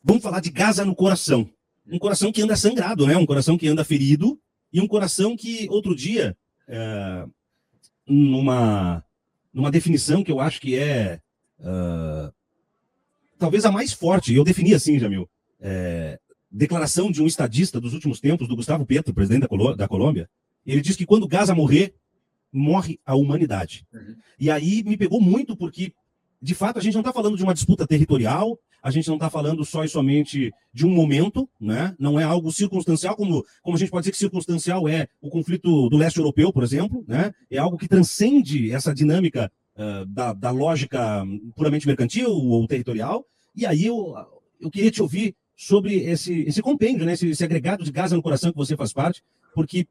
Vamos falar de Gaza no coração. Um coração que anda sangrado, né? Um coração que anda ferido e um coração que, outro dia, numa definição que eu acho que é talvez a mais forte, eu defini assim, Jamil, declaração de um estadista dos últimos tempos, do Gustavo Petro, presidente da Colômbia, ele diz que quando Gaza morrer, morre a humanidade. Uhum. E aí me pegou muito porque, de fato, a gente não está falando de uma disputa territorial, a gente não está falando só e somente de um momento, né? Não é algo circunstancial, como a gente pode dizer que circunstancial é o conflito do leste europeu, por exemplo, né? É algo que transcende essa dinâmica da lógica puramente mercantil ou territorial. E aí eu queria te ouvir sobre esse compêndio, né? Esse agregado de Gaza no coração que você faz parte, porque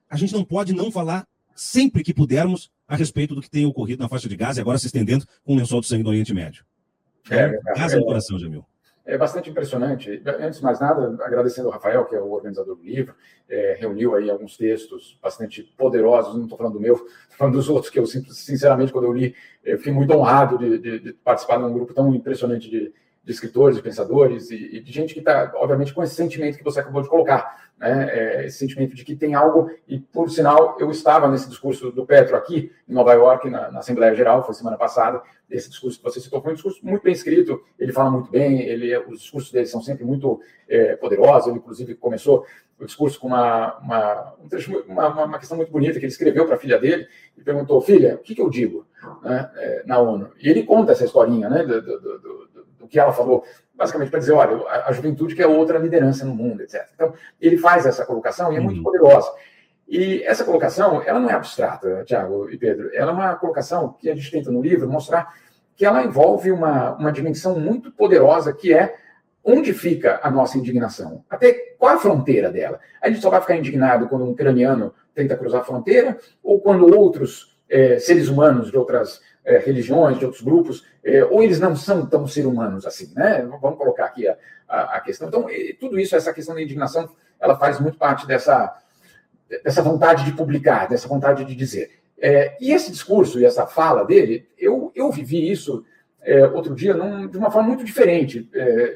a gente não pode não falar sempre que pudermos a respeito do que tem ocorrido na faixa de Gaza e agora se estendendo com o lençol do sangue do Oriente Médio. Gaza no coração, Jamil. É bastante impressionante. Antes de mais nada, agradecendo ao Rafael, que é o organizador do livro, reuniu aí alguns textos bastante poderosos, não estou falando do meu, estou falando dos outros, que eu, sinceramente, quando eu li, eu fiquei muito honrado de participar de um grupo tão impressionante de escritores, de pensadores e de gente que está, obviamente, com esse sentimento que você acabou de colocar, né? Esse sentimento de que tem algo, e por sinal, eu estava nesse discurso do Petro aqui, em Nova York, na Assembleia Geral, foi semana passada, esse discurso que você citou foi um discurso muito bem escrito, ele fala muito bem, os discursos dele são sempre muito poderosos, ele, inclusive, começou o discurso com uma questão muito bonita que ele escreveu para a filha dele, e perguntou, filha, o que eu digo, né, na ONU? E ele conta essa historinha, né, do que ela falou, basicamente para dizer, olha, a juventude quer outra liderança no mundo, etc. Então, ele faz essa colocação e é muito poderosa. E essa colocação, ela não é abstrata, Tiago e Pedro, ela é uma colocação que a gente tenta no livro mostrar que ela envolve uma dimensão muito poderosa, que é onde fica a nossa indignação? Até qual é a fronteira dela? A gente só vai ficar indignado quando um ucraniano tenta cruzar a fronteira ou quando outros seres humanos de outras religiões, de outros grupos, ou eles não são tão seres humanos assim, né? Vamos colocar aqui a questão. Então, tudo isso, essa questão da indignação, ela faz muito parte dessa vontade de publicar, dessa vontade de dizer. E esse discurso e essa fala dele, eu vivi isso outro dia de uma forma muito diferente,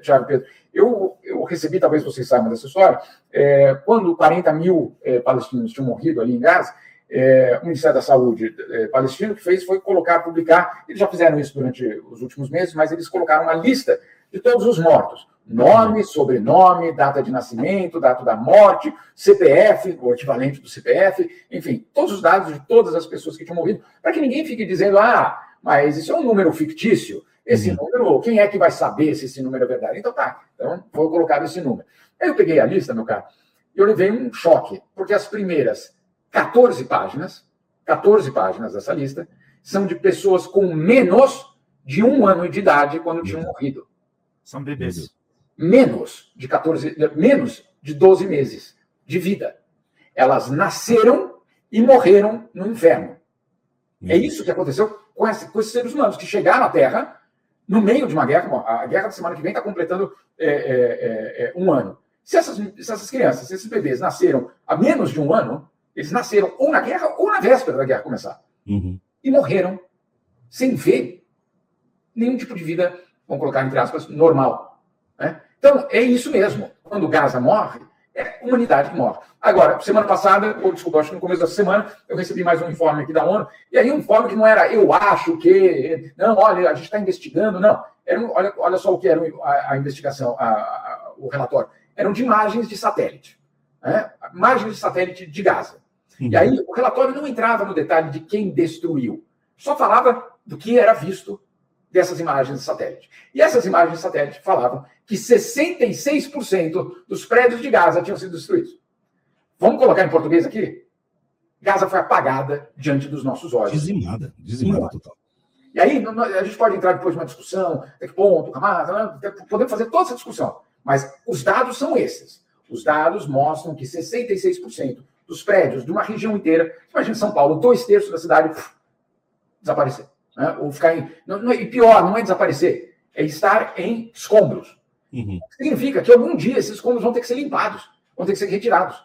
Thiago Pedro. Eu recebi, talvez vocês saibam dessa história, quando 40 mil palestinos tinham morrido ali em Gaza, o Ministério da Saúde palestino que fez foi publicar, eles já fizeram isso durante os últimos meses, mas eles colocaram uma lista de todos os mortos. Nome, sobrenome, data de nascimento, data da morte, CPF, o equivalente do CPF, enfim, todos os dados de todas as pessoas que tinham morrido, para que ninguém fique dizendo, mas isso é um número fictício, esse número, quem é que vai saber se esse número é verdade? Então foi colocado esse número. Aí eu peguei a lista, meu caro, e eu levei um choque, porque as primeiras 14 páginas dessa lista são de pessoas com menos de 1 ano de idade quando tinham morrido. São bebês. Menos de 12 meses de vida. Elas nasceram e morreram no inferno. É isso que aconteceu com esses seres humanos que chegaram à Terra no meio de uma guerra. A guerra da semana que vem está completando 1 ano. Se essas crianças, se esses bebês nasceram há menos de 1 ano, eles nasceram ou na guerra ou na véspera da guerra começar. Uhum. E morreram sem ver nenhum tipo de vida, vamos colocar entre aspas, normal. Né? Então, é isso mesmo. Quando Gaza morre, é a humanidade que morre. Agora, semana passada, acho que no começo da semana, eu recebi mais um informe aqui da ONU, e aí um informe que não era eu acho que, não, olha, a gente está investigando, não. Olha só o que era a investigação, o relatório. Eram de imagens de satélite. Né? Imagens de satélite de Gaza. E aí o relatório não entrava no detalhe de quem destruiu. Só falava do que era visto dessas imagens de satélite. E essas imagens de satélite falavam que 66% dos prédios de Gaza tinham sido destruídos. Vamos colocar em português aqui? Gaza foi apagada diante dos nossos olhos. Dizimada total. E aí a gente pode entrar depois numa discussão, até que ponto, Hamas, podemos fazer toda essa discussão. Mas os dados são esses. Os dados mostram que 66% dos prédios de uma região inteira, imagina São Paulo, 2/3 da cidade desaparecer. Né? Ou ficar e pior, não é desaparecer, é estar em escombros. Uhum. Significa que algum dia esses escombros vão ter que ser limpados, vão ter que ser retirados.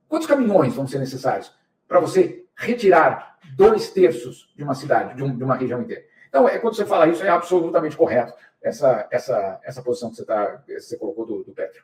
Quantos caminhões vão ser necessários para você retirar 2/3 de uma cidade, de uma região inteira? Então, quando você fala isso, é absolutamente correto essa posição que você colocou do Petro.